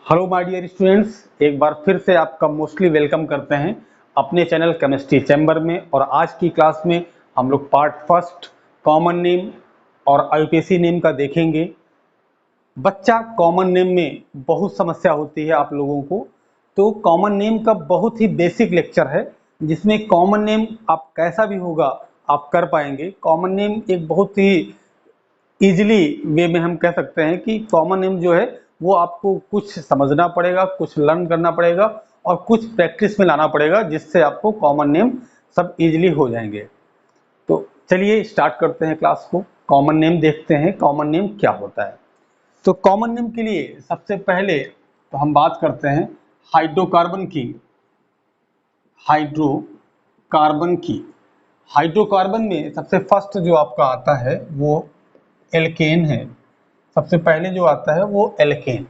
Hello my dear students, एक बार फिर से आपका मोस्टली वेलकम करते हैं अपने चैनल केमिस्ट्री चैम्बर में। और आज की क्लास में हम लोग पार्ट फर्स्ट कॉमन नेम और आईयूपीएसी नेम का देखेंगे। बच्चा, कॉमन नेम में बहुत समस्या होती है आप लोगों को, तो कॉमन नेम का बहुत ही बेसिक लेक्चर है जिसमें कॉमन नेम आप कैसा भी होगा आप कर पाएंगे। कॉमन नेम एक बहुत ही इजीली वे में हम कह सकते हैं कि कॉमन नेम जो है वो आपको कुछ समझना पड़ेगा, कुछ लर्न करना पड़ेगा और कुछ प्रैक्टिस में लाना पड़ेगा, जिससे आपको कॉमन नेम सब इजीली हो जाएंगे। तो चलिए स्टार्ट करते हैं क्लास को। कॉमन नेम देखते हैं कॉमन नेम क्या होता है। तो कॉमन नेम के लिए सबसे पहले तो हम बात करते हैं हाइड्रोकार्बन की। हाइड्रोकार्बन की हाइड्रोकार्बन में सबसे फर्स्ट जो आपका आता है वो एल्केन है। सबसे पहले जो आता है वो एल्केन।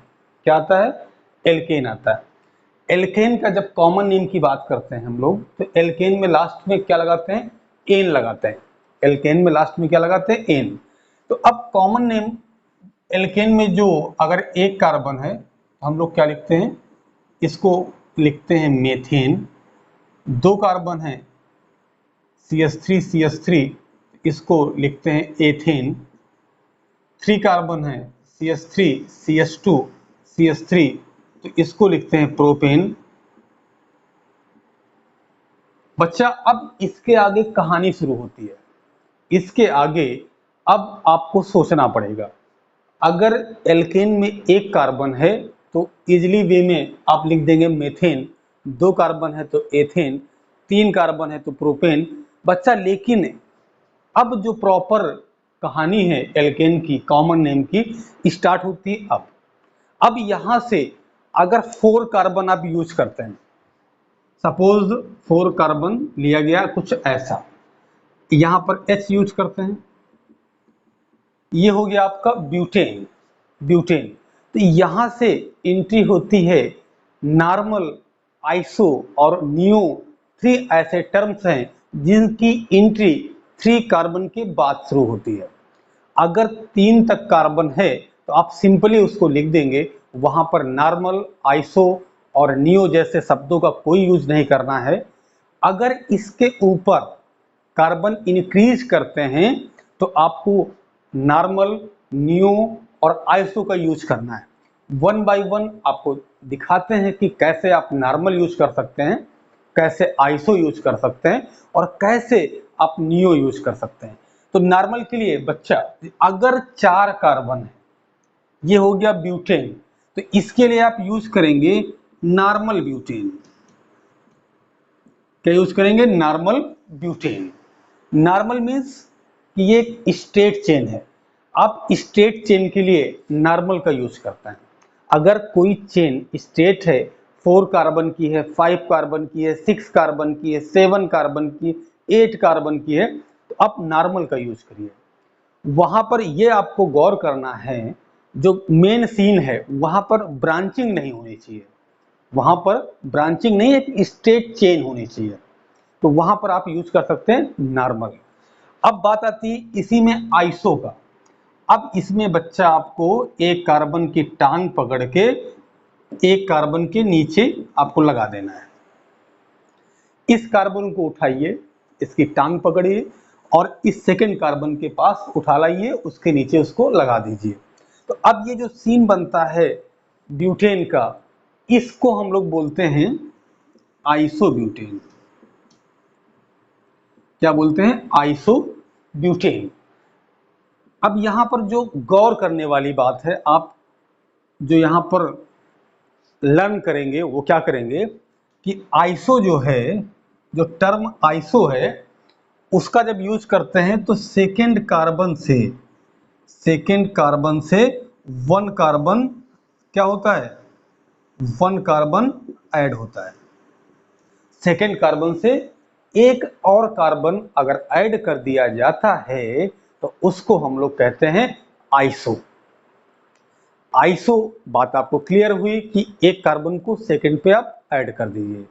क्या आता है? एल्केन आता है। एल्केन का जब कॉमन नेम की बात करते हैं हम लोग, तो एल्केन में लास्ट में क्या लगाते हैं? एन लगाते हैं। एल्केन में लास्ट में क्या लगाते हैं? एन। तो अब कॉमन नेम एल्केन में जो अगर एक कार्बन है तो हम लोग क्या लिखते हैं? इसको लिखते हैं मेथेन। दो कार्बन है CH3 इसको लिखते हैं एथेन। 3 कार्बन है CH3 तो इसको लिखते हैं प्रोपेन। बच्चा, अब इसके आगे कहानी शुरू होती है। इसके आगे अब आपको सोचना पड़ेगा। अगर एल्केन में एक कार्बन है तो इजिली वे में आप लिख देंगे मेथेन। दो कार्बन है तो एथेन, तीन कार्बन है तो प्रोपेन। बच्चा, लेकिन अब जो प्रॉपर कहानी है एल्केन की, कॉमन नेम की, स्टार्ट होती है अब यहां से अगर 4 कार्बन आप यूज करते हैं, सपोज 4 कार्बन लिया गया कुछ ऐसा, यहां पर H यूज करते हैं, ये हो गया आपका ब्यूटेन। ब्यूटेन तो यहां से एंट्री होती है नॉर्मल, आइसो और नियो। 3 ऐसे टर्म्स हैं जिनकी एंट्री 3 कार्बन के बाद शुरू होती है। अगर 3 तक कार्बन है तो आप सिंपली उसको लिख देंगे, वहां पर नॉर्मल, आइसो और नियो जैसे शब्दों का कोई यूज नहीं करना है। अगर इसके ऊपर कार्बन इंक्रीज करते हैं तो आपको नॉर्मल, नियो और आइसो का यूज करना है। वन बाय वन आपको दिखाते हैं कि कैसे आप नॉर्मल यूज कर सकते हैं, कैसे आइसो यूज कर सकते हैं और कैसे आप नियो यूज कर सकते हैं। तो नॉर्मल के लिए बच्चा, अगर 4 कार्बन है, ये हो गया ब्यूटेन, तो इसके लिए आप यूज करेंगे नॉर्मल ब्यूटेन। क्या यूज करेंगे? Normal butane. नॉर्मल मीन्स कि ये एक स्ट्रेट चेन है। आप स्ट्रेट चेन के लिए नॉर्मल का यूज करते हैं। अगर कोई चेन स्ट्रेट है, 4 कार्बन की है, 5 कार्बन की है, 6 कार्बन की है, 7 कार्बन की, 8 कार्बन की है, तो आप नॉर्मल का यूज करिए। वहां पर यह आपको गौर करना है, जो मेन सीन है वहां पर ब्रांचिंग नहीं होनी चाहिए। वहां पर ब्रांचिंग नहीं, एक स्ट्रेट चेन होनी चाहिए, तो वहां पर आप यूज कर सकते हैं नॉर्मल। अब बात आती है इसी में आइसो का। अब इसमें बच्चा आपको एक कार्बन की टांग पकड़ के एक कार्बन के नीचे आपको लगा देना है। इस कार्बन को उठाइए, इसकी टांग पकड़िए और इस सेकंड कार्बन के पास उठा लाइए, उसके नीचे उसको लगा दीजिए। तो अब ये जो सीन बनता है ब्यूटेन का, इसको हम लोग बोलते हैं आइसोब्यूटेन। क्या बोलते हैं? आइसोब्यूटेन। अब यहां पर जो गौर करने वाली बात है, आप जो यहां पर लर्न करेंगे वो क्या करेंगे कि आइसो जो है, जो टर्म आइसो है, उसका जब यूज करते हैं तो सेकेंड कार्बन से 1 कार्बन क्या होता है? 1 कार्बन ऐड होता है। सेकेंड कार्बन से एक और कार्बन अगर ऐड कर दिया जाता है तो उसको हम लोग कहते हैं आइसो। आइसो बात आपको क्लियर हुई कि एक कार्बन को सेकेंड पे आप ऐड कर दीजिए।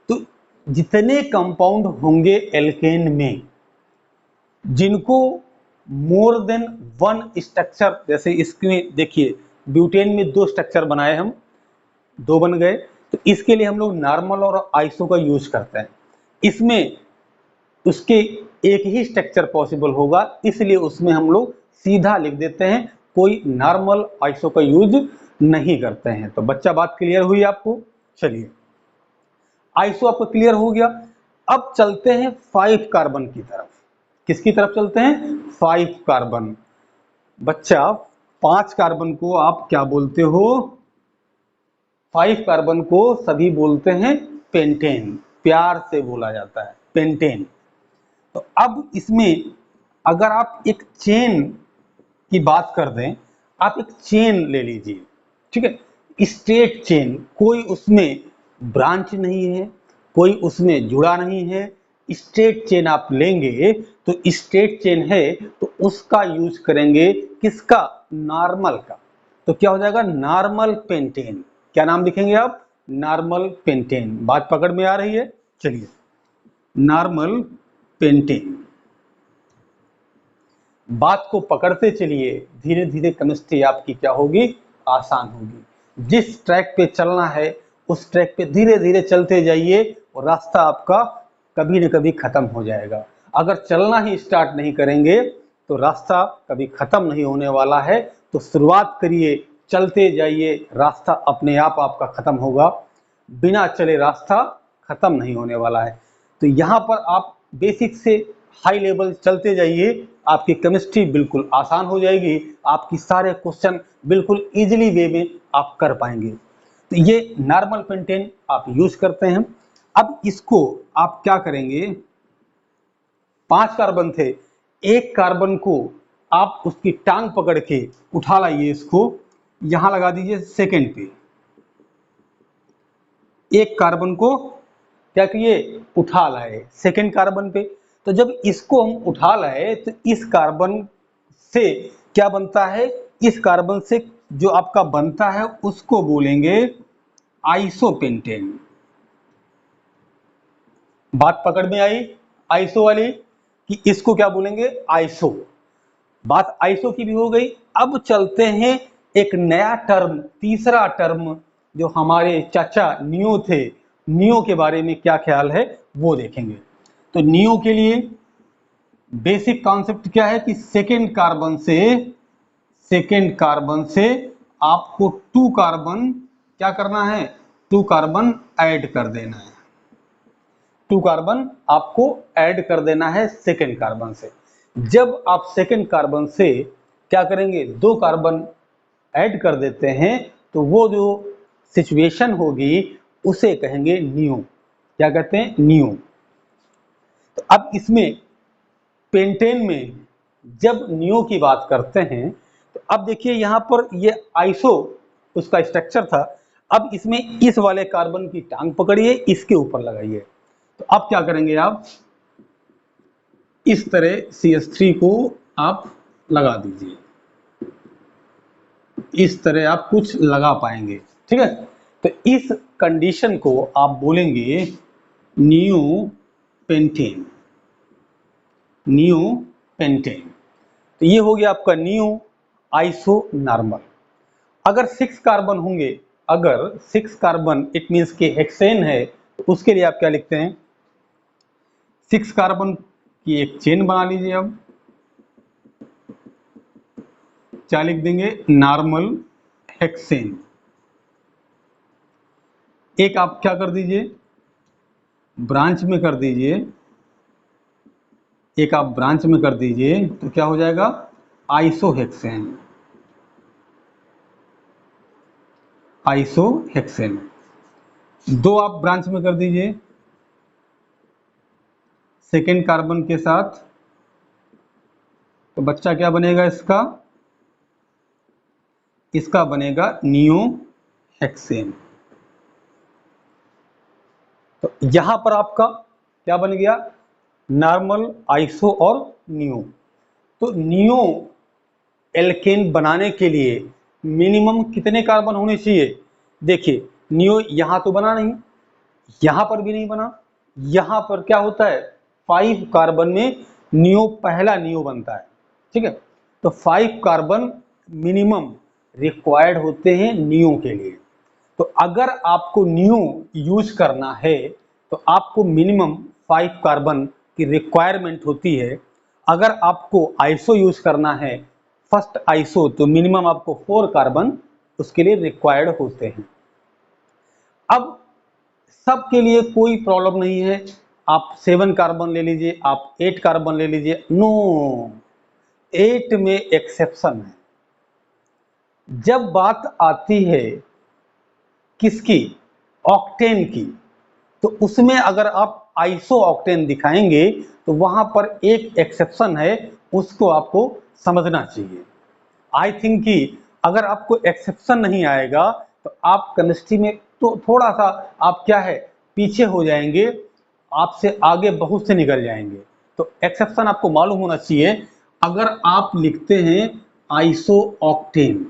तो जितने कंपाउंड होंगे एल्केन में जिनको मोर देन 1 स्ट्रक्चर, जैसे इसमें देखिए ब्यूटेन में 2 स्ट्रक्चर बनाए हम, दो बन गए। तो इसके लिए हम लोग नॉर्मल और आइसो का यूज करते हैं। इसमें उसके एक ही स्ट्रक्चर पॉसिबल होगा, इसलिए उसमें हम लोग सीधा लिख देते हैं, कोई नॉर्मल आइसो का यूज नहीं करते हैं। तो बच्चा बात क्लियर हुई आपको? चलिए, आइसो आपको क्लियर हो गया। अब चलते हैं 5 कार्बन की तरफ। किसकी तरफ चलते हैं? 5 कार्बन। बच्चा 5 कार्बन को आप क्या बोलते हो? 5 कार्बन को सभी बोलते हैं पेंटेन, प्यार से बोला जाता है पेंटेन। तो अब इसमें अगर आप एक चेन की बात कर दें, आप एक चेन ले लीजिए, ठीक है, स्ट्रेट चेन, कोई उसमें ब्रांच नहीं है, कोई उसमें जुड़ा नहीं है, स्ट्रेट चेन आप लेंगे तो स्ट्रेट चेन है तो उसका यूज करेंगे किसका? नॉर्मल का। तो क्या हो जाएगा? Normal pentane. क्या नाम लिखेंगे आप? Normal pentane. बात पकड़ में आ रही है? चलिए, नॉर्मल पेंटेन। बात को पकड़ते चलिए, धीरे धीरे केमिस्ट्री आपकी क्या होगी? आसान होगी। जिस ट्रैक पे चलना है उस ट्रैक पे धीरे धीरे चलते जाइए और रास्ता आपका कभी न कभी खत्म हो जाएगा। अगर चलना ही स्टार्ट नहीं करेंगे तो रास्ता कभी खत्म नहीं होने वाला है। तो शुरुआत करिए, चलते जाइए, रास्ता अपने आप आपका खत्म होगा। बिना चले रास्ता खत्म नहीं होने वाला है। तो यहाँ पर आप बेसिक से हाई लेवल चलते जाइए, आपकी केमिस्ट्री बिल्कुल आसान हो जाएगी, आपकी सारे क्वेश्चन बिल्कुल इजीली वे में आप कर पाएंगे। तो ये नॉर्मल पेंटेन आप यूज करते हैं। अब इसको आप क्या करेंगे? 5 कार्बन थे, एक कार्बन को आप उसकी टांग पकड़ के उठा लाइए, इसको यहां लगा दीजिए सेकंड पे। एक कार्बन को क्या किए? उठा लाए सेकंड कार्बन पे। तो जब इसको हम उठा लाए तो इस कार्बन से क्या बनता है? इस कार्बन से जो आपका बनता है उसको बोलेंगे आइसोपेंटेन। बात पकड़ में आई आइसो वाली कि इसको क्या बोलेंगे? आइसो। बात आइसो की भी हो गई। अब चलते हैं एक नया टर्म, तीसरा टर्म, जो हमारे चाचा नियो थे, नियो के बारे में क्या ख्याल है वो देखेंगे। तो नियो के लिए बेसिक कॉन्सेप्ट क्या है कि सेकेंड कार्बन से आपको 2 कार्बन क्या करना है? 2 कार्बन ऐड कर देना है। 2 कार्बन आपको ऐड कर देना है सेकेंड कार्बन से। जब आप सेकेंड कार्बन से क्या करेंगे? 2 कार्बन ऐड कर देते हैं तो वो जो सिचुएशन होगी उसे कहेंगे नियो। क्या कहते हैं? नियो। तो अब इसमें पेंटेन में जब नियो की बात करते हैं तो अब देखिए यहां पर ये आइसो उसका स्ट्रक्चर था। अब इसमें इस वाले कार्बन की टांग पकड़िए, इसके ऊपर लगाइए। तो अब क्या करेंगे? आप इस तरह CH3 को आप लगा दीजिए, इस तरह आप कुछ लगा पाएंगे, ठीक है। तो इस कंडीशन को आप बोलेंगे नियो पेंटेन। Neo pentane. तो ये हो गया आपका नियो आइसो नॉर्मल। अगर 6 कार्बन होंगे, अगर 6 कार्बन इट मीन्स के हेक्सेन है, तो उसके लिए आप क्या लिखते हैं? 6 कार्बन की एक चेन बना लीजिए। अब क्या लिख देंगे? Normal hexane. एक आप क्या कर दीजिए? ब्रांच में कर दीजिए, एक आप ब्रांच में कर दीजिए तो क्या हो जाएगा? आइसोहेक्सेन। आइसोहेक्सेन। 2 आप ब्रांच में कर दीजिए सेकेंड कार्बन के साथ, तो बच्चा क्या बनेगा इसका? इसका बनेगा नियो हेक्सेन। तो यहां पर आपका क्या बन गया? नॉर्मल, आइसो और नियो। तो नियो एल्केन बनाने के लिए मिनिमम कितने कार्बन होने चाहिए? देखिए नियो यहां तो बना नहीं, यहां पर भी नहीं बना, यहां पर क्या होता है? 5 कार्बन में नियो, पहला नियो बनता है, ठीक है। तो 5 कार्बन मिनिमम रिक्वायर्ड होते हैं नियो के लिए। तो अगर आपको न्यू यूज करना है तो आपको मिनिमम 5 कार्बन की रिक्वायरमेंट होती है। अगर आपको आइसो यूज करना है फर्स्ट आइसो, तो मिनिमम आपको 4 कार्बन उसके लिए रिक्वायर्ड होते हैं। अब सबके लिए कोई प्रॉब्लम नहीं है, आप 7 कार्बन ले लीजिए, आप 8 कार्बन ले लीजिए, नो, 8 में एक्सेप्शन है। जब बात आती है किसकी, ऑक्टेन की, तो उसमें अगर आप आइसो ऑक्टेन दिखाएंगे तो वहां पर एक एक्सेप्शन है, उसको आपको समझना चाहिए। आई थिंक कि अगर आपको एक्सेप्शन नहीं आएगा तो आप केमिस्ट्री में तो थोड़ा सा आप क्या है पीछे हो जाएंगे, आपसे आगे बहुत से निकल जाएंगे। तो एक्सेप्शन आपको मालूम होना चाहिए। अगर आप लिखते हैं आइसो ऑक्टेन,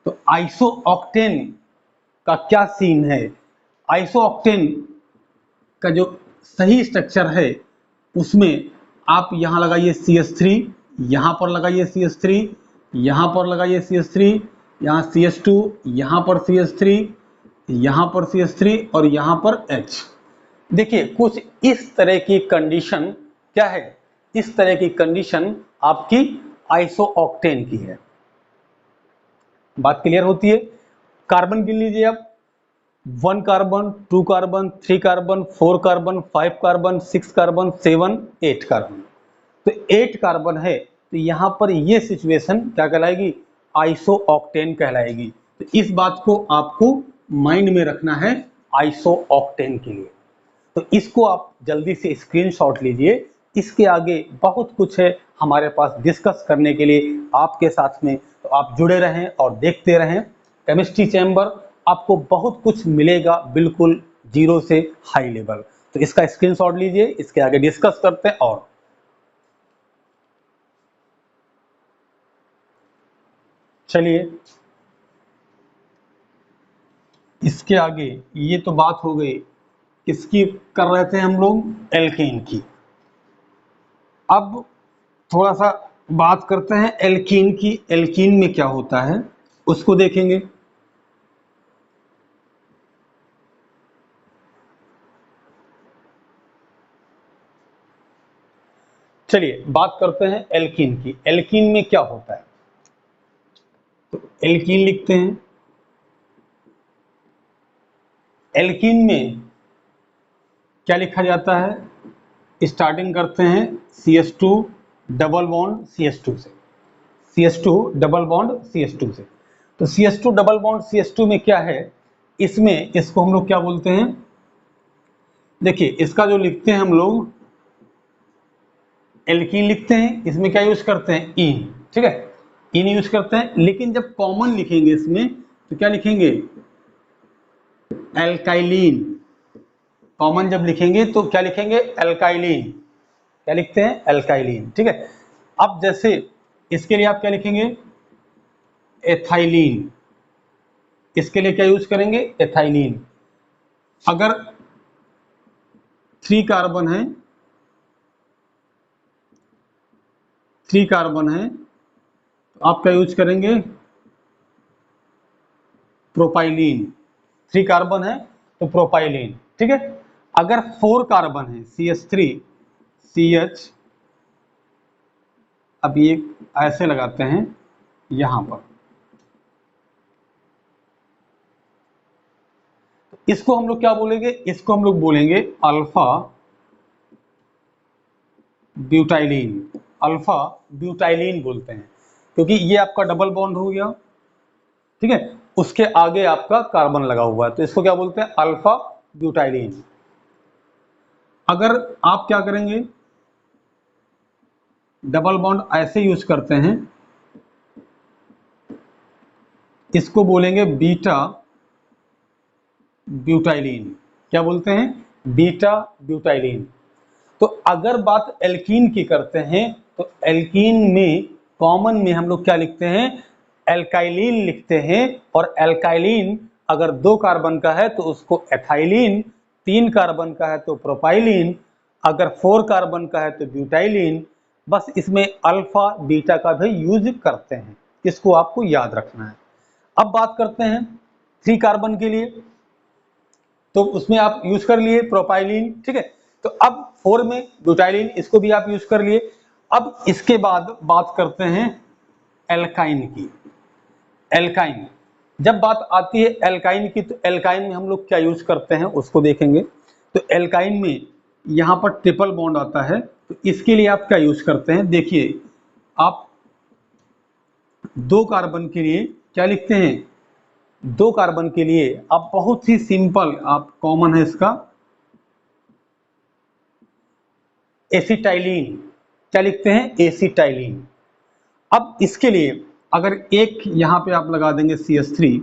तो आइसो ऑक्टेन का क्या सीन है, आइसो ऑक्टेन का जो सही स्ट्रक्चर है उसमें आप यहां लगाइए CH3, यहां पर लगाइए CH3, यहां पर लगाइए CH3, यहां CH2, यहां पर CH3, यहां पर CH3 और यहां पर H। देखिए कुछ इस तरह की कंडीशन क्या है, इस तरह की कंडीशन आपकी आइसो ऑक्टेन की है। बात क्लियर होती है। कार्बन गिन लीजिए आप, 1 carbon, 2 carbon, 3 carbon, 4 carbon, 5 carbon, 6 carbon, 7, 8 carbon. तो 8 कार्बन है, तो यहां पर ये सिचुएशन क्या कहलाएगी, आइसो ऑक्टेन कहलाएगी। तो इस बात को आपको माइंड में रखना है आइसो ऑक्टेन के लिए। तो इसको आप जल्दी से स्क्रीनशॉट लीजिए। इसके आगे बहुत कुछ है हमारे पास डिस्कस करने के लिए आपके साथ में, तो आप जुड़े रहें और देखते रहें केमिस्ट्री चैम्बर। आपको बहुत कुछ मिलेगा बिल्कुल जीरो से हाई लेवल। तो इसका स्क्रीनशॉट लीजिए, इसके आगे डिस्कस करते हैं। और चलिए इसके आगे, ये तो बात हो गई किसकी कर रहे थे हम लोग, एल्केन की। अब थोड़ा सा बात करते हैं एल्कीन की। एल्कीन में क्या होता है उसको देखेंगे। चलिए बात करते हैं एल्कीन की। एल्कीन में क्या होता है, तो एल्कीन लिखते हैं। एल्कीन में क्या लिखा जाता है, स्टार्टिंग करते हैं CH2 डबल बॉन्ड CH2 से, CH2 डबल बॉन्ड CH2 से। तो CH2 डबल बॉन्ड CH2 में क्या है, इसमें इसको हम लोग क्या बोलते हैं, देखिए इसका जो लिखते हैं हम लोग एल्कीन लिखते हैं, इसमें क्या यूज करते हैं, इन, ठीक है, इन यूज करते हैं। लेकिन जब कॉमन लिखेंगे इसमें तो क्या लिखेंगे, एल्काइलिन। कॉमन जब लिखेंगे तो क्या लिखेंगे, एल्काइलिन। क्या लिखते हैं, एल्काइलिन, ठीक है। अब जैसे इसके लिए आप क्या लिखेंगे, एथाइलिन। इसके लिए क्या यूज करेंगे, एथाइलिन। अगर 3 कार्बन है, 3 कार्बन है तो आप क्या यूज करेंगे, प्रोपाइलिन। 3 कार्बन है तो प्रोपाइलिन, ठीक है। अगर 4 कार्बन है, CH3 CH, अब ये ऐसे लगाते हैं यहां पर, इसको हम लोग क्या बोलेंगे, इसको हम लोग बोलेंगे अल्फा ब्यूटाइलिन। अल्फा ब्यूटाइलिन बोलते हैं क्योंकि ये आपका डबल बॉन्ड हो गया, ठीक है, उसके आगे आपका कार्बन लगा हुआ है, तो इसको क्या बोलते हैं, अल्फा ब्यूटाइलिन। अगर आप क्या करेंगे, डबल बॉन्ड ऐसे यूज करते हैं, इसको बोलेंगे बीटा ब्यूटाइलिन। क्या बोलते हैं, बीटा ब्यूटाइलिन। तो अगर बात एल्कीन की करते हैं तो एल्कीन में कॉमन में हम लोग क्या लिखते हैं, एल्काइलिन लिखते हैं। और एल्काइलिन अगर 2 कार्बन का है तो उसको एथाइलिन, 3 कार्बन का है तो प्रोपाइलिन, अगर 4 कार्बन का है तो ब्यूटाइलिन। बस इसमें अल्फा बीटा का भी यूज करते हैं, इसको आपको याद रखना है। अब बात करते हैं 3 कार्बन के लिए, तो उसमें आप यूज कर लिए प्रोपाइलिन, ठीक है। तो अब 4 में ब्यूटाइलिन, इसको भी आप यूज कर लिए। अब इसके बाद बात करते हैं एल्काइन की। एल्काइन, जब बात आती है एल्काइन की, तो एल्काइन में हम लोग क्या यूज करते हैं उसको देखेंगे। तो एल्काइन में यहाँ पर ट्रिपल बॉन्ड आता है, तो इसके लिए आप क्या यूज करते हैं, देखिए आप 2 कार्बन के लिए क्या लिखते हैं, 2 कार्बन के लिए आप बहुत ही सिंपल, आप कॉमन है इसका एसिटाइलिन, क्या लिखते हैं एसिटाइलिन। अब इसके लिए अगर एक यहां पे आप लगा देंगे CH3,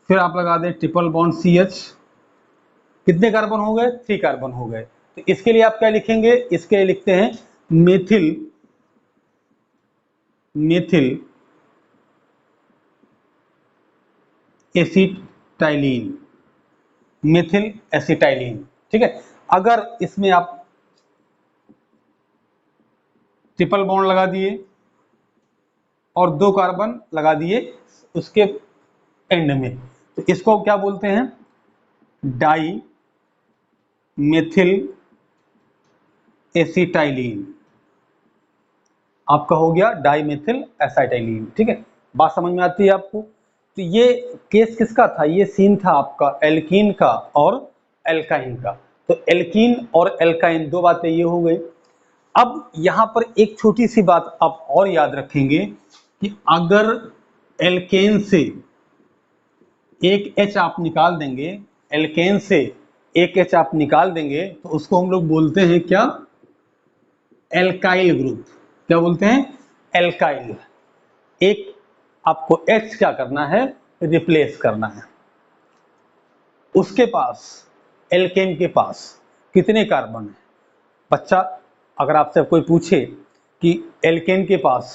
फिर आप लगा दें ट्रिपल बॉन्ड CH, कितने कार्बन हो गए, 3 कार्बन हो गए। तो इसके लिए आप क्या लिखेंगे, इसके लिए लिखते हैं methyl, methyl acetylene, methyl acetylene, ठीक है। अगर इसमें आप ट्रिपल बॉन्ड लगा दिए और 2 कार्बन लगा दिए उसके एंड में, तो इसको क्या बोलते हैं, डाई मेथिल एसिटाइलिन, आपका हो गया डाइमेथिल एसिटाइलिन, ठीक है। बात समझ में आती है आपको। तो ये केस किसका था, ये सीन था आपका एल्कीन का और एल्काइन का। तो एल्कीन और एल्काइन, 2 बातें ये हो गई। अब यहां पर एक छोटी सी बात आप और याद रखेंगे कि अगर एल्केन से एक H आप निकाल देंगे, एल्केन से एक H आप निकाल देंगे, तो उसको हम लोग बोलते हैं क्या, एल्काइल ग्रुप। क्या बोलते हैं, एल्काइल। एक आपको H क्या करना है, रिप्लेस करना है। उसके पास, एल्केन के पास कितने कार्बन है बच्चा, अगर आपसे कोई पूछे कि एल्केन के पास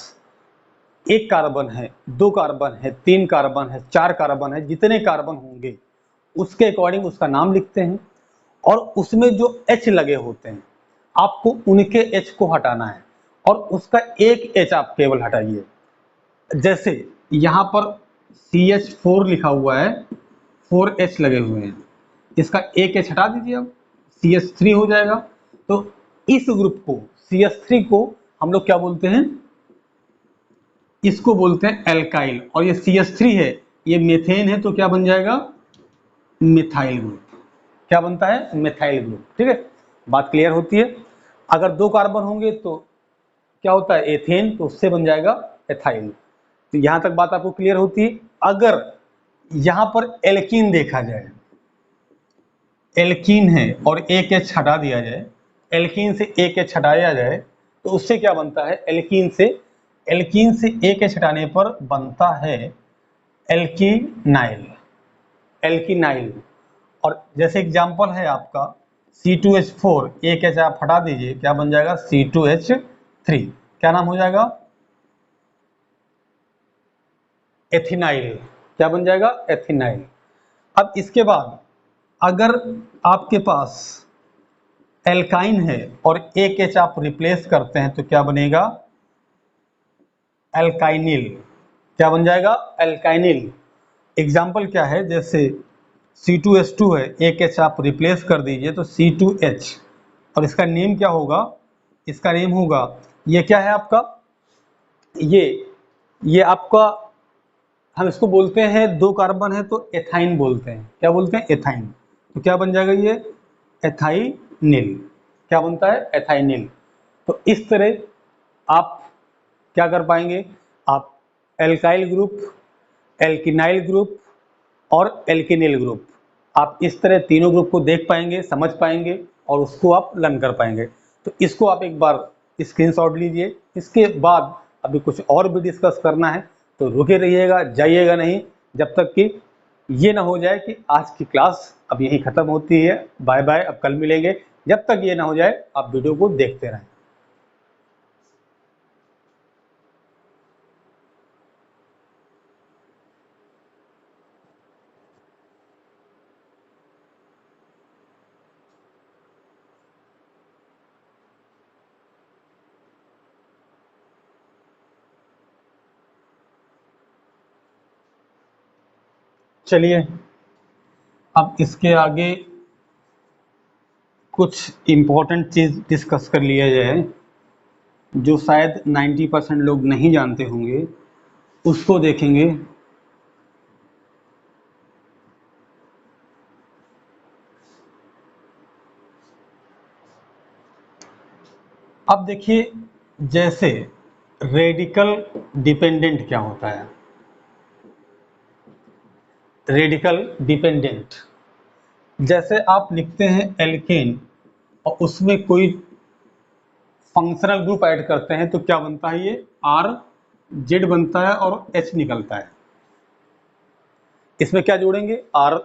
1 कार्बन है, 2 कार्बन है, 3 कार्बन है, 4 कार्बन है, जितने कार्बन होंगे उसके अकॉर्डिंग उसका नाम लिखते हैं, और उसमें जो H लगे होते हैं आपको उनके H को हटाना है, और उसका एक H आप केवल हटाइए। जैसे यहाँ पर CH4 लिखा हुआ है, 4H लगे हुए हैं, इसका एक H हटा दीजिए, अब CH3 हो जाएगा। तो इस ग्रुप को, CH3 को हम लोग क्या बोलते हैं, इसको बोलते हैं एल्काइल, और ये CH3 है, ये मेथेन है, तो क्या बन जाएगा, मिथाइल ग्रुप। क्या बनता है, मिथाइल ग्रुप, ठीक है। बात क्लियर होती है। अगर 2 कार्बन होंगे तो क्या होता है, एथेन, तो उससे बन जाएगा एथाइल। तो यहां तक बात आपको क्लियर होती है। अगर यहां पर एल्कीन देखा जाए, एल्कीन है और एक H हटा दिया जाए, एल्कीन से एक H हटाया जाए, तो उससे क्या बनता है, एल्कीन से एक H हटाने पर बनता है एल्कीनाइल, एल्कीनाइल। और जैसे एग्जांपल है आपका C2H4, एक H आप हटा दीजिए, क्या बन जाएगा, C2H3, क्या नाम हो जाएगा, एथिनाइल। क्या बन जाएगा, एथिनाइल। अब इसके बाद अगर आपके पास एल्काइन है और एक H आप रिप्लेस करते हैं, तो क्या बनेगा, एल्काइनिल। क्या बन जाएगा, एल्काइनिल। एग्जाम्पल क्या है, जैसे C2H2 है, एक H आप रिप्लेस कर दीजिए तो C2H, और इसका नेम क्या होगा, इसका नेम होगा, ये क्या है आपका, ये आपका, हम इसको बोलते हैं 2 कार्बन है तो एथाइन बोलते हैं, क्या बोलते हैं, एथाइन। तो क्या बन जाएगा ये, एथाइनिल। क्या बनता है, एथाइनिल। तो इस तरह आप क्या कर पाएंगे, आप एल्काइल ग्रुप, एल्किनाइल ग्रुप और एल्किनिल ग्रुप, आप इस तरह तीनों ग्रुप को देख पाएंगे, समझ पाएंगे, और उसको आप लर्न कर पाएंगे। तो इसको आप एक बार स्क्रीनशॉट लीजिए। इसके बाद अभी कुछ और भी डिस्कस करना है, तो रुके रहिएगा, जाइएगा नहीं, जब तक कि ये ना हो जाए कि आज की क्लास अब यहीं ख़त्म होती है, बाय बाय, अब कल मिलेंगे। जब तक ये ना हो जाए आप वीडियो को देखते रहें। चलिए अब इसके आगे कुछ इम्पोर्टेंट चीज़ डिस्कस कर लिया जाए जो शायद 90% लोग नहीं जानते होंगे, उसको देखेंगे। अब देखिए, जैसे रेडिकल डिपेंडेंट क्या होता है। रेडिकल डिपेंडेंट, जैसे आप लिखते हैं एल्केन और उसमें कोई फंक्शनल ग्रुप ऐड करते हैं तो क्या बनता है, ये आर जेड बनता है और एच निकलता है। इसमें क्या जोड़ेंगे, आर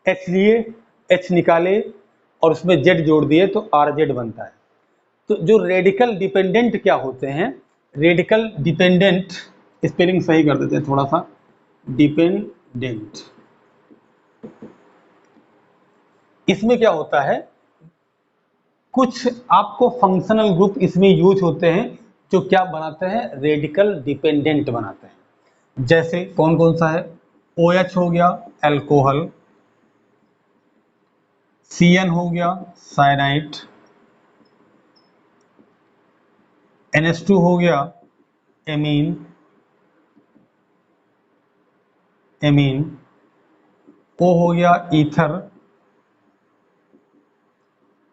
एच लिए, एच निकाले और उसमें जेड जोड़ दिए तो आर जेड बनता है। तो जो रेडिकल डिपेंडेंट क्या होते हैं, रेडिकल डिपेंडेंट, स्पेलिंग सही कर देते हैं थोड़ा सा, डिपेंडेंट, इसमें क्या होता है, कुछ आपको फंक्शनल ग्रुप इसमें यूज होते हैं जो क्या बनाते हैं, रेडिकल डिपेंडेंट बनाते हैं। जैसे कौन कौन सा है, OH हो गया अल्कोहल, CN हो गया साइनाइड, NH2 हो गया एमीन, O हो गया ईथर,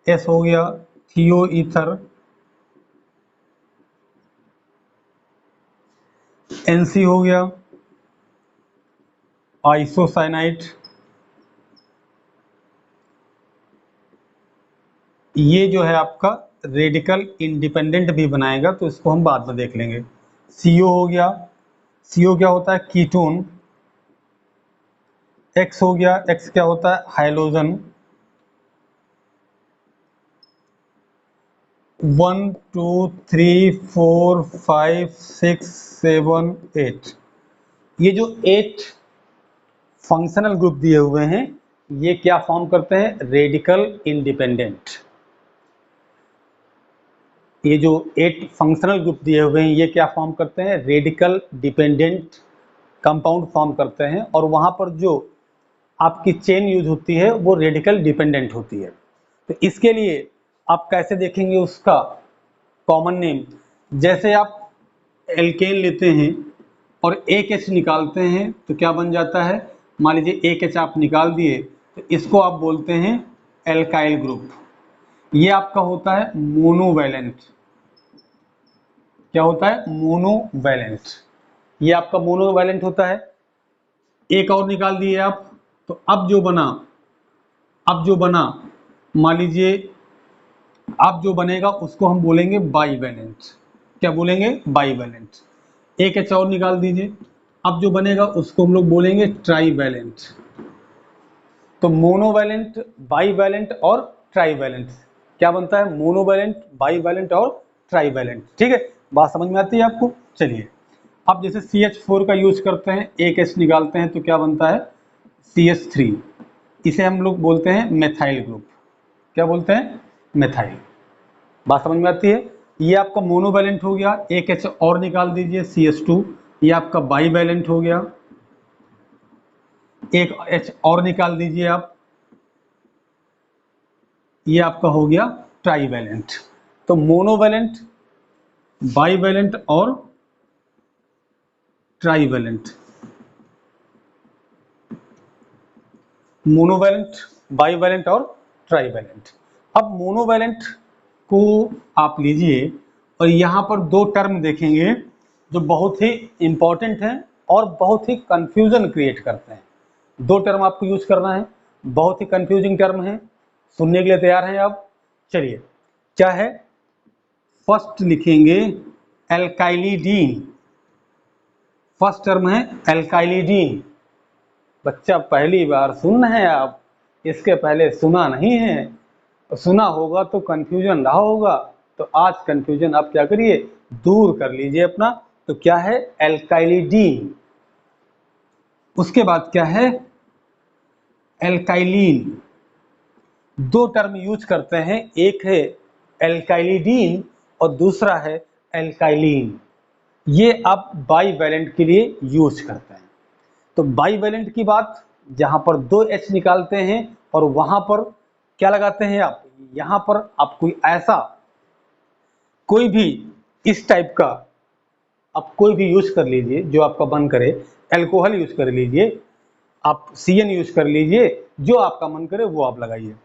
S हो गया थियो ईथर, NC हो गया आइसोसाइनाइड। ये जो है आपका रेडिकल इंडिपेंडेंट भी बनाएगा तो इसको हम बाद में देख लेंगे। CO हो गया, CO क्या होता है, कीटोन। X हो गया, X क्या होता है, हाइड्रोजन। 1 2 3 4 5 6 7 8, ये जो 8 फंक्शनल ग्रुप दिए हुए हैं ये क्या फॉर्म करते हैं, रेडिकल इंडिपेंडेंट। ये जो 8 फंक्शनल ग्रुप दिए हुए हैं ये क्या फॉर्म करते हैं, रेडिकल डिपेंडेंट कंपाउंड फॉर्म करते हैं, और वहां पर जो आपकी चेन यूज होती है वो रेडिकल डिपेंडेंट होती है। तो इसके लिए आप कैसे देखेंगे उसका कॉमन नेम, जैसे आप एल्केन लेते हैं और एक H निकालते हैं तो क्या बन जाता है, मान लीजिए एक H आप निकाल दिए तो इसको आप बोलते हैं एल्काइल ग्रुप। ये आपका होता है मोनोवैलेंट, क्या होता है, मोनोवैलेंट, ये आपका मोनोवैलेंट होता है। एक और निकाल दिए आप तो अब जो बना मान लीजिए अब जो बनेगा उसको हम बोलेंगे बाईवैलेंट, क्या बोलेंगे, बाईवैलेंट। एक H और निकाल दीजिए, अब जो बनेगा उसको हम लोग बोलेंगे ट्राईवैलेंट। तो मोनोवैलेंट, बाईवैलेंट और ट्राईवैलेंट क्या बनता है, मोनोवैलेंट, बाईवैलेंट और ट्राईवैलेंट। ठीक है, बात समझ में आती है आपको। चलिए अब जैसे CH4 का यूज करते हैं, एक H निकालते हैं तो क्या बनता है, CH3, इसे हम लोग बोलते हैं मेथाइल ग्रुप, क्या बोलते हैं, मेथाइल। बात समझ में आती है। ये आपका मोनोवैलेंट हो गया, एक H और निकाल दीजिए CH2, ये आपका बाईवैलेंट हो गया, एक H और निकाल दीजिए आप, ये आपका हो गया ट्राईवैलेंट। तो मोनोवैलेंट, बाईवैलेंट और ट्राईवैलेंट, मोनोवैलेंट, बाईवैलेंट और ट्राईवैलेंट। अब मोनोवैलेंट को आप लीजिए और यहाँ पर दो टर्म देखेंगे जो बहुत ही इंपॉर्टेंट हैं और बहुत ही कंफ्यूजन क्रिएट करते हैं। दो टर्म आपको यूज करना है, बहुत ही कंफ्यूजिंग टर्म है, सुनने के लिए तैयार हैं आप। चलिए क्या है, फर्स्ट लिखेंगे एल्काइलिडीन, फर्स्ट टर्म है एल्काइलिडीन। बच्चा पहली बार सुन रहे हैं आप, इसके पहले सुना नहीं है, सुना होगा तो कंफ्यूजन रहा होगा, तो आज कंफ्यूजन आप क्या करिए, दूर कर लीजिए अपना। तो क्या है, एल्काइलिडीन। उसके बाद क्या है, एल्काइलिन। दो टर्म यूज करते हैं, एक है एल्काइलिडीन और दूसरा है एल्काइलिन। ये आप बाईवैलेंट के लिए यूज करते हैं। तो बाईवैलेंट की बात, जहां पर 2 H निकालते हैं और वहां पर क्या लगाते हैं आप, यहां पर आप कोई ऐसा कोई भी इस टाइप का आप कोई भी यूज कर लीजिए जो आपका मन करे, अल्कोहल यूज कर लीजिए, आप CN यूज कर लीजिए, जो आपका मन करे वो आप लगाइए।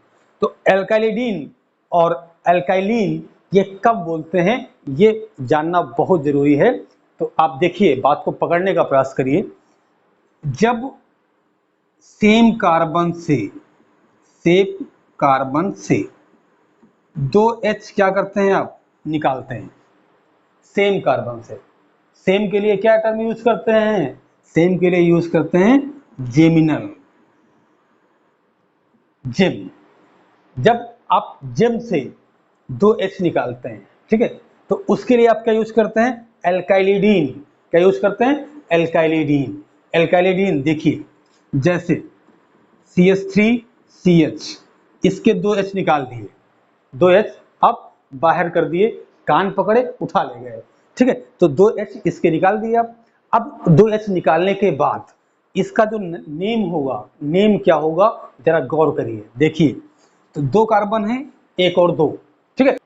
तो एल्काइलिडीन और एल्काइलिन ये कब बोलते हैं, ये जानना बहुत जरूरी है। तो आप देखिए, बात को पकड़ने का प्रयास करिए। जब सेम कार्बन से 2 H क्या करते हैं आप, निकालते हैं सेम कार्बन से। सेम के लिए क्या टर्म यूज करते हैं, सेम के लिए यूज करते हैं जेमिनल, जेम। जब आप जेम से 2 H निकालते हैं, ठीक है, तो उसके लिए आप क्या यूज करते हैं, एल्काइलिडीन। क्या यूज करते हैं, एल्काइलिडीन। एल्काइलिडीन देखिए, जैसे CH3CH, इसके 2 H निकाल दिए, 2 H आप बाहर कर दिए, कान पकड़े उठा ले गए, ठीक है, तो 2 H इसके निकाल दिए आप। अब 2 H निकालने के बाद इसका जो नेम होगा, नेम क्या होगा, जरा गौर करिए। देखिए, तो 2 कार्बन है, 1 और 2, ठीक है,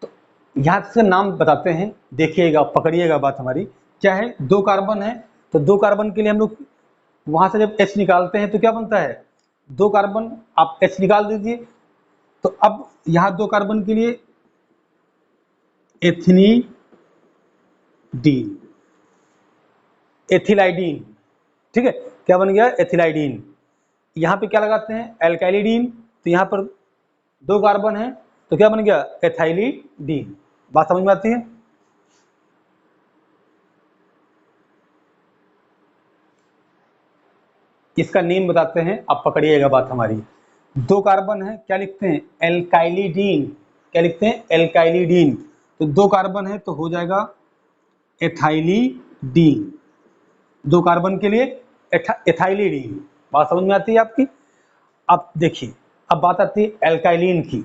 तो यहाँ से नाम बताते हैं, देखिएगा, पकड़िएगा बात हमारी। क्या है, 2 कार्बन है, तो 2 कार्बन के लिए हम लोग वहां से जब H निकालते हैं तो क्या बनता है, 2 कार्बन आप H निकाल दीजिए। तो अब यहाँ 2 कार्बन के लिए एथिलीडीन, एथिलाइडीन, ठीक है, क्या बन गया, एथिलाइडीन। यहाँ पे क्या लगाते हैं, एल्काइलिडीन, तो यहाँ पर 2 कार्बन है, तो क्या बन गया, एथाइलिडीन। बात समझ में आती है। इसका नेम बताते हैं, आप पकड़िएगा बात हमारी। 2 कार्बन है, क्या लिखते हैं, एल्काइलिडीन। क्या लिखते हैं, एल्काइलिडीन। तो 2 कार्बन है तो हो जाएगा एथाइलिडीन। 2 कार्बन के लिए एथाइलिडीन। बात समझ में आती है आपकी। अब देखिए, अब बात आती है एल्काइलिन की।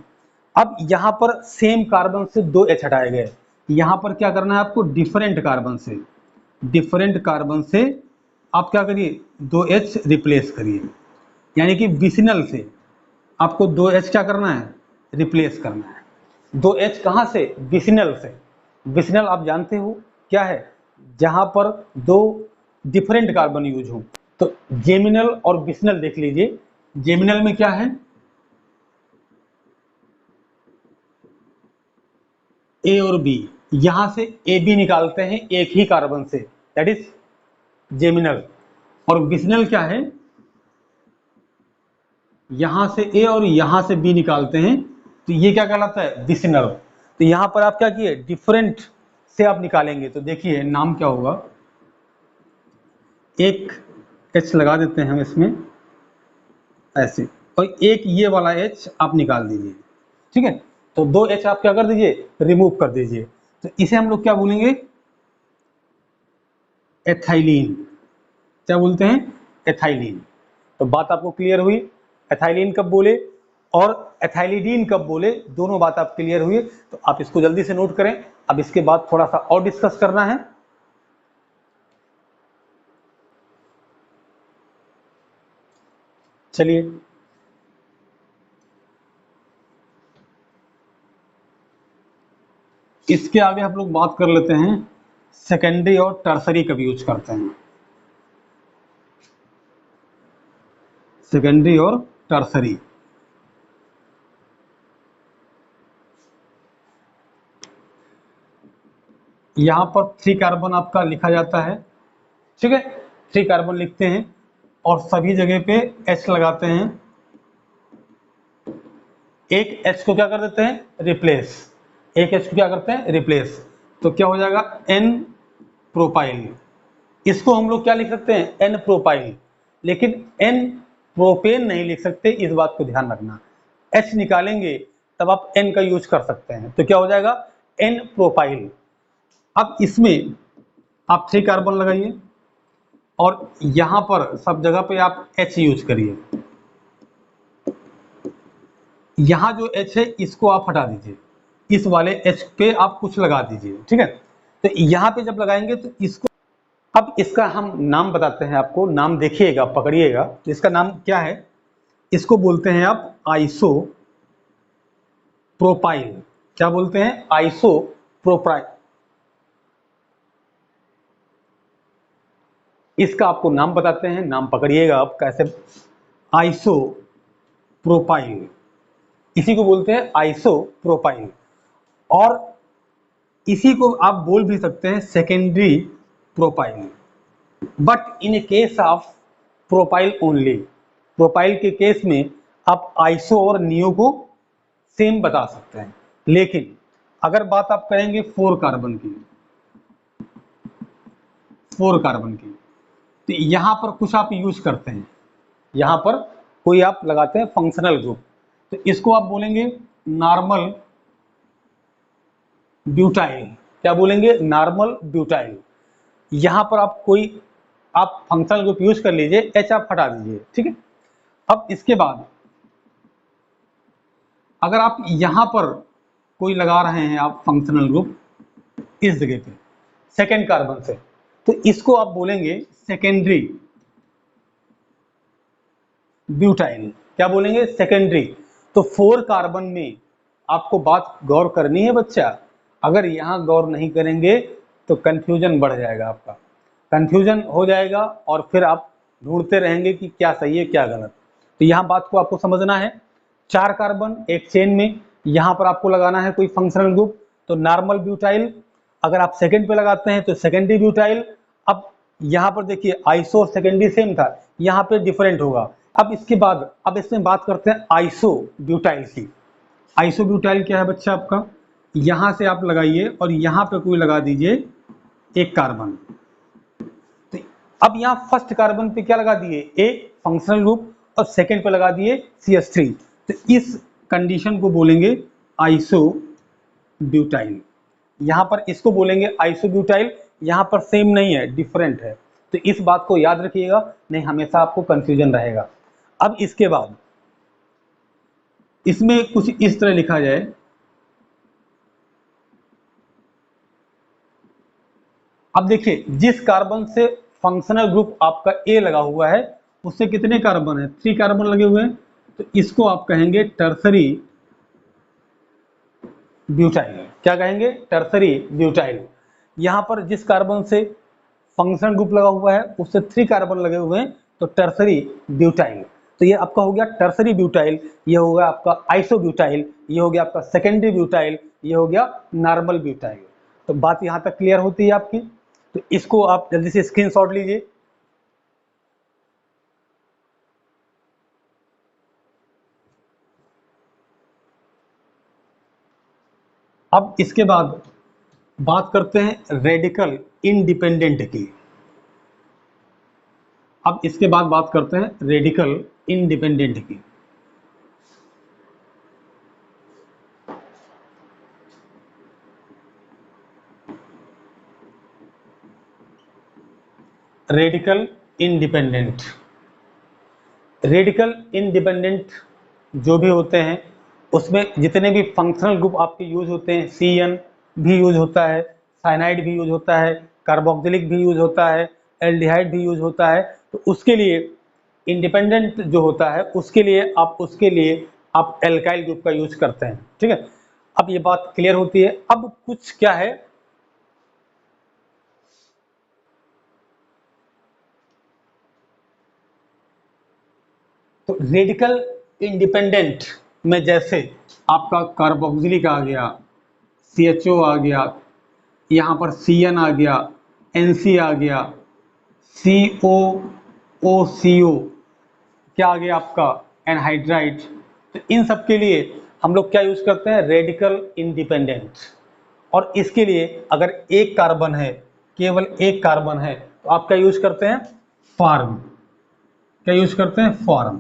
अब यहाँ पर सेम कार्बन से 2 H हटाए गए, यहाँ पर क्या करना है आपको, डिफरेंट कार्बन से आप क्या करिए, 2 H रिप्लेस करिए। यानी कि विसिनल से आपको 2 H क्या करना है, रिप्लेस करना है। 2 H कहाँ से, विसिनल से। विसिनल आप जानते हो क्या है, जहां पर 2 डिफरेंट कार्बन यूज हो। तो जेमिनल और विसिनल देख लीजिए। जेमिनल में क्या है, A और B, यहां से AB निकालते हैं एक ही कार्बन से, दैट इज जेमिनल। और विसिनल क्या है, यहां से A और यहां से B निकालते हैं, तो ये क्या कहलाता है, विसिनल। तो यहां पर आप क्या किए, डिफरेंट से आप निकालेंगे, तो देखिए नाम क्या होगा, एक H लगा देते हैं हम इसमें ऐसे, और एक ये वाला H आप निकाल दीजिए, ठीक है। तो 2 H आप क्या कर दीजिए, रिमूव कर दीजिए। तो इसे हम लोग क्या बोलेंगे, एथाइलिन। क्या बोलते हैं, एथाइलिन। तो बात आपको क्लियर हुई, एथाइलिन कब बोले और एथाइलिडीन कब बोले, दोनों बात आप क्लियर हुई। तो आप इसको जल्दी से नोट करें। अब इसके बाद थोड़ा सा और डिस्कस करना है। चलिए, इसके आगे हम लोग बात कर लेते हैं सेकेंडरी और टर्सरी कब यूज करते हैं। सेकेंडरी और टर्सरी, यहां पर 3 कार्बन आपका लिखा जाता है, ठीक है, 3 कार्बन लिखते हैं और सभी जगह पे H लगाते हैं। एक H को क्या कर देते हैं, रिप्लेस। एक H को क्या करते हैं, रिप्लेस। तो क्या हो जाएगा, N प्रोपाइल। इसको हम लोग क्या लिख सकते हैं, N प्रोपाइल, लेकिन N प्रोपेन नहीं लिख सकते, इस बात को ध्यान रखना। H निकालेंगे तब आप N का यूज कर सकते हैं, तो क्या हो जाएगा, N प्रोपाइल। अब इसमें आप 3 कार्बन लगाइए और यहां पर सब जगह पे आप H यूज करिए। यहां जो H है इसको आप हटा दीजिए, इस वाले H पे आप कुछ लगा दीजिए, ठीक है। तो यहां पे जब लगाएंगे तो इसको अब इसका हम नाम बताते हैं आपको, नाम देखिएगा, पकड़िएगा। इसका नाम क्या है? इसको बोलते हैं आप आइसो प्रोपाइल। क्या बोलते हैं? Iso propyl. इसका आपको नाम बताते हैं, नाम पकड़िएगा आप कैसे। आइसो प्रोपाइल, इसी को बोलते हैं आइसो प्रोपाइल। और इसी को आप बोल भी सकते हैं secondary propyl. But in case of propyl only, propyl के केस में आप आइसो और नियो को सेम बता सकते हैं। लेकिन अगर बात आप करेंगे 4 कार्बन की, 4 कार्बन की, तो यहां पर कुछ आप यूज करते हैं, यहां पर कोई आप लगाते हैं फंक्शनल ग्रुप, तो इसको आप बोलेंगे नॉर्मल ब्यूटाइल। क्या बोलेंगे? Normal butyl. यहां पर आप कोई आप फंक्शनल ग्रुप यूज कर लीजिए, एच आप हटा दीजिए, ठीक है। अब इसके बाद अगर आप यहां पर कोई लगा रहे हैं आप फंक्शनल ग्रुप इस जगह पे सेकेंड कार्बन से, तो इसको आप बोलेंगे सेकेंडरी ब्यूटाइल। क्या बोलेंगे? सेकेंडरी। तो 4 कार्बन में आपको बात गौर करनी है बच्चा, अगर यहां गौर नहीं करेंगे तो कंफ्यूजन बढ़ जाएगा, आपका कंफ्यूजन हो जाएगा और फिर आप ढूंढते रहेंगे कि क्या सही है क्या गलत। तो यहां बात को आपको समझना है। 4 कार्बन एक चेन में, यहां पर आपको लगाना है कोई फंक्शनल ग्रुप, तो नॉर्मल ब्यूटाइल। अगर आप सेकेंड पे लगाते हैं तो सेकेंडरी ब्यूटाइल। अब यहां पर देखिए आइसो और सेकेंडरी सेम था, यहां पे डिफरेंट होगा। अब इसके बाद अब इसमें बात करते हैं आइसो ब्यूटाइल की। आइसो ब्यूटाइल क्या है बच्चा आपका? यहां से आप लगाइए और यहां पे कोई लगा दीजिए एक कार्बन। तो अब यहां फर्स्ट कार्बन पे क्या लगा दिए? ए फंक्शनल ग्रुप, और सेकेंड पे लगा दिए CH3। तो इस कंडीशन को बोलेंगे आइसो ब्यूटाइल। यहां पर इसको बोलेंगे आइसो ब्यूटाइल। यहां पर सेम नहीं है, डिफरेंट है। तो इस बात को याद रखिएगा, नहीं हमेशा आपको कंफ्यूजन रहेगा। अब इसके बाद इसमें कुछ इस तरह लिखा जाए, अब देखिए जिस कार्बन से फंक्शनल ग्रुप आपका ए लगा हुआ है उससे कितने कार्बन है? 3 कार्बन लगे हुए हैं, तो इसको आप कहेंगे टर्सरी ब्यूटाइल। क्या कहेंगे? Tertiary butyl. यहां पर जिस कार्बन से फंक्शनल ग्रुप लगा हुआ है उससे 3 कार्बन लगे हुए हैं, तो टर्सरी ब्यूटाइल। तो ये आपका हो गया टर्सरी ब्यूटाइल, ये हो गया आपका आइसो ब्यूटाइल, ये हो गया आपका सेकेंडरी ब्यूटाइल, ये हो गया नॉर्मल ब्यूटाइल। तो बात यहां तक क्लियर होती है आपकी। तो इसको आप जल्दी से स्क्रीनशॉट लीजिए। अब इसके बाद बात करते हैं रेडिकल इंडिपेंडेंट की। अब इसके बाद बात करते हैं रेडिकल इंडिपेंडेंट की। रेडिकल इंडिपेंडेंट, रेडिकल इंडिपेंडेंट जो भी होते हैं उसमें जितने भी फंक्शनल ग्रुप आपके यूज होते हैं, CN भी यूज होता है, साइनाइड भी यूज होता है, कार्बोक्सिलिक भी यूज होता है, एल्डिहाइड भी यूज होता है। तो उसके लिए इंडिपेंडेंट जो होता है उसके लिए आप एल्काइल ग्रुप का यूज करते हैं, ठीक है। अब ये बात क्लियर होती है। अब कुछ क्या है, तो रेडिकल इंडिपेंडेंट में जैसे आपका कार्बोक्सिलिक आ गया, CHO आ गया, यहाँ पर CN आ गया, NC आ गया, COOCO, क्या आ गया आपका एनहाइड्राइड। तो इन सब के लिए हम लोग क्या यूज करते हैं? Radical independent. और इसके लिए अगर एक कार्बन है, केवल एक कार्बन है, तो आप क्या यूज करते हैं? फार्म। क्या यूज करते हैं? फार्म,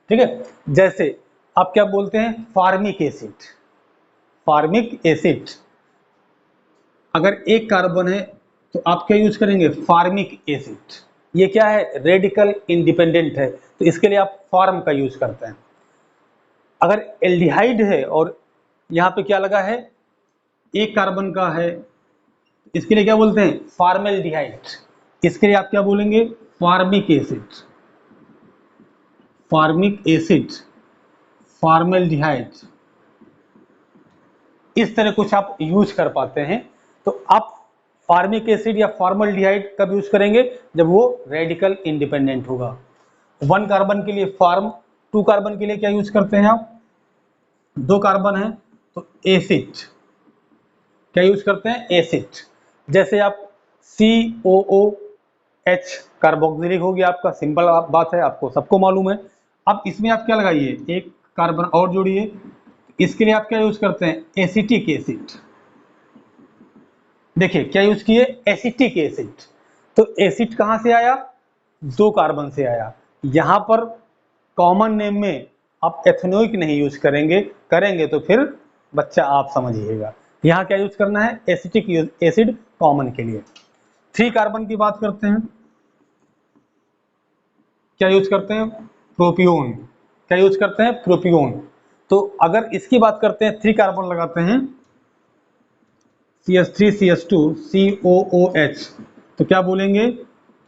ठीक है। जैसे आप क्या बोलते हैं? Formic acid. फार्मिक एसिड अगर एक कार्बन है तो आप क्या यूज करेंगे? Formic acid. ये क्या है? रेडिकल इंडिपेंडेंट है, तो इसके लिए आप फार्म का यूज करते हैं। अगर एल्डिहाइड है और यहाँ पे क्या लगा है? एक कार्बन का है, इसके लिए क्या बोलते हैं? फार्मेल्डिहाइड। इसके लिए आप क्या बोलेंगे, formic acid, formic acid, formaldehyde, इस तरह कुछ आप यूज कर पाते हैं। तो आप फार्मिक एसिड या फॉर्मेल्डिहाइड कब यूज करेंगे, जब वो रेडिकल इंडिपेंडेंट होगा। 1 कार्बन के लिए फार्म, 2 कार्बन के लिए क्या यूज करते हैं आप, 2 कार्बन है तो एसिड, क्या यूज करते हैं, एसिड। जैसे आप COOH कार्बोक्सिलिक हो गया आपका, सिंपल बात है, आपको सबको मालूम है। अब इसमें आप क्या लगाइए, एक कार्बन और जोड़िए, इसके लिए आप क्या यूज करते हैं, एसिटिक एसिड। देखिए क्या यूज किए, एसिटिक एसिड। तो एसिड कहां से आया, 2 कार्बन से आया। यहां पर कॉमन नेम में आप एथेनोइक नहीं यूज करेंगे, करेंगे तो फिर बच्चा आप समझिएगा। यहां क्या यूज करना है, एसिटिक एसिड कॉमन के लिए। 3 कार्बन की बात करते हैं, क्या यूज करते हैं, प्रोपियोन, क्या यूज करते हैं, प्रोपियोन। तो अगर इसकी बात करते हैं, 3 कार्बन लगाते हैं, CH3 CH2 COOH, तो क्या बोलेंगे,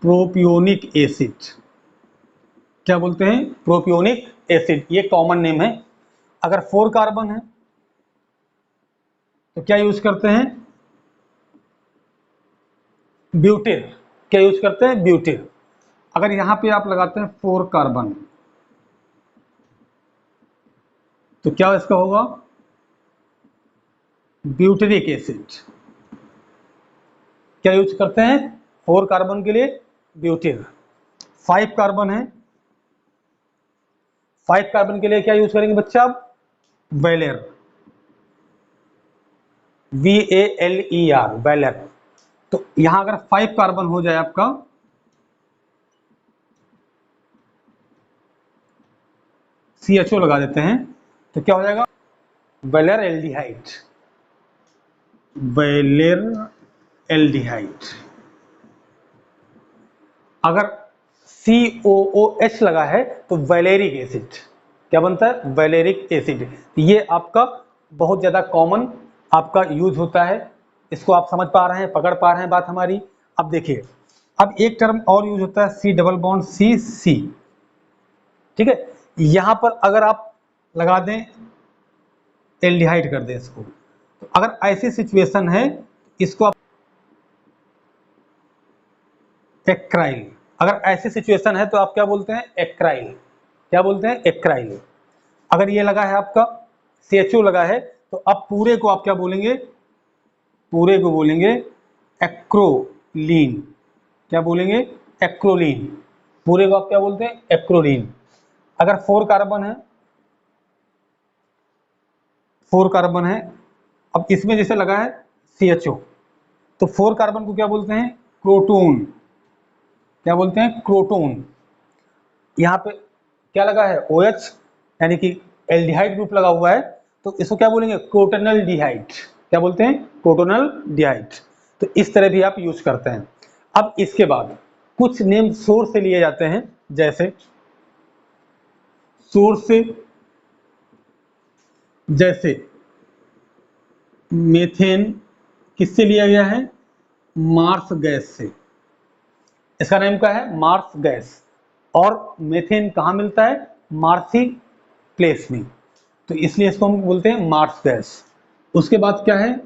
प्रोपियोनिक एसिड। क्या बोलते हैं, प्रोपियोनिक एसिड, ये कॉमन नेम है। अगर 4 कार्बन है तो क्या यूज करते हैं, ब्यूटिल, क्या यूज करते हैं, ब्यूटिल। अगर यहां पे आप लगाते हैं 4 कार्बन तो क्या इसका होगा, ब्यूटेरिक एसिड। क्या यूज करते हैं, 4 कार्बन के लिए ब्यूटिल। 5 कार्बन है, 5 कार्बन के लिए क्या यूज करेंगे बच्चा, वेलेर, VALER, वेलेर। तो यहां अगर 5 कार्बन हो जाए आपका, CHO लगा देते हैं, तो क्या हो जाएगा, वेलेर एल्डिहाइड, वेलेर एल्डिहाइड। अगर COOH लगा है तो वैलेरिक एसिड, क्या बनता है, वैलेरिक एसिड। ये आपका बहुत ज्यादा कॉमन आपका यूज होता है। इसको आप समझ पा रहे हैं, पकड़ पा रहे हैं बात हमारी। अब देखिए, अब एक टर्म और यूज होता है, C डबल बॉन्ड C, ठीक है। यहां पर अगर आप लगा दें, एल्डिहाइड कर दें इसको, तो अगर ऐसी सिचुएशन है, इसको आप एक्राइल, अगर ऐसी सिचुएशन है तो आप क्या बोलते हैं, एक्राइल, क्या बोलते हैं, एक्राइल। अगर ये लगा है आपका, CHO लगा है, तो अब पूरे को आप क्या बोलेंगे, पूरे को बोलेंगे एक्रोलीन, क्या बोलेंगे, एक्रोलीन। पूरे को आप क्या बोलते हैं, एक्रोलीन। अगर 4 कार्बन है, 4 कार्बन है, अब इसमें जैसे लगा है CHO, तो 4 कार्बन को क्या बोलते हैं, क्रोटोन, क्या बोलते हैं, क्रोटोन। यहाँ पे क्या लगा है, OH, यानी कि एल्डिहाइड ग्रुप लगा हुआ है, तो इसको क्या बोलेंगे, क्रोटोनल डिहाइड, क्या बोलते हैं, क्रोटोनल डिहाइड। तो इस तरह भी आप यूज करते हैं। अब इसके बाद कुछ नेम सोर्स से लिए जाते हैं, जैसे सोर्स से, जैसे मेथेन किससे लिया गया है, मार्स गैस से, इसका नाम क्या है, मार्स गैस। और मेथेन कहाँ मिलता है, मार्सी प्लेस में, तो इसलिए इसको हम बोलते हैं मार्स गैस। उसके बाद क्या है,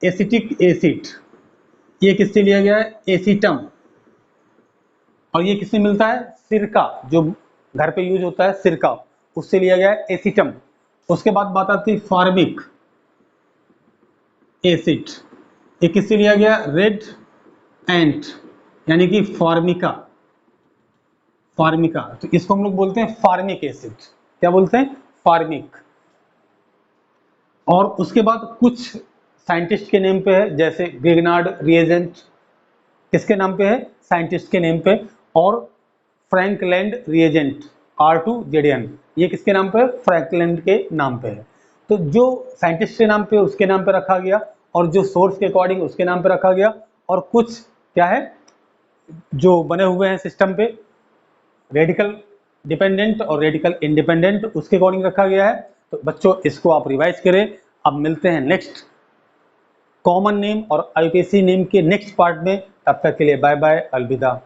एसिटिक एसिड, ये किससे लिया गया है, एसीटम। और ये किससे मिलता है, सिरका, जो घर पे यूज होता है सिरका, उससे लिया गया है एसीटम। उसके बाद बात आती है फार्मिक एसिड, ये किससे लिया गया, रेड एंट, यानी कि फार्मिका, फार्मिका। तो इसको हम लोग बोलते हैं फार्मिक एसिड, क्या बोलते हैं, फार्मिक। और उसके बाद कुछ साइंटिस्ट के नेम पे है, जैसे ग्रिग्नार्ड रिएजेंट, किसके नाम पे है, साइंटिस्ट के नेम पे। और फ्रैंकलैंड रिएजेंट R2ZN, ये किसके नाम पे है, फ्रैंकलैंड के नाम पे है। तो जो साइंटिस्ट के नाम पे उसके नाम पे रखा गया, और जो सोर्स के अकॉर्डिंग उसके नाम पे रखा गया। और कुछ क्या है, जो बने हुए हैं सिस्टम पे, रेडिकल डिपेंडेंट और रेडिकल इंडिपेंडेंट, उसके अकॉर्डिंग रखा गया है। तो बच्चों इसको आप रिवाइज करें। अब मिलते हैं नेक्स्ट कॉमन नेम और आईयूपीएसी नेम के नेक्स्ट पार्ट में। तब तक के लिए बाय बाय, अलविदा।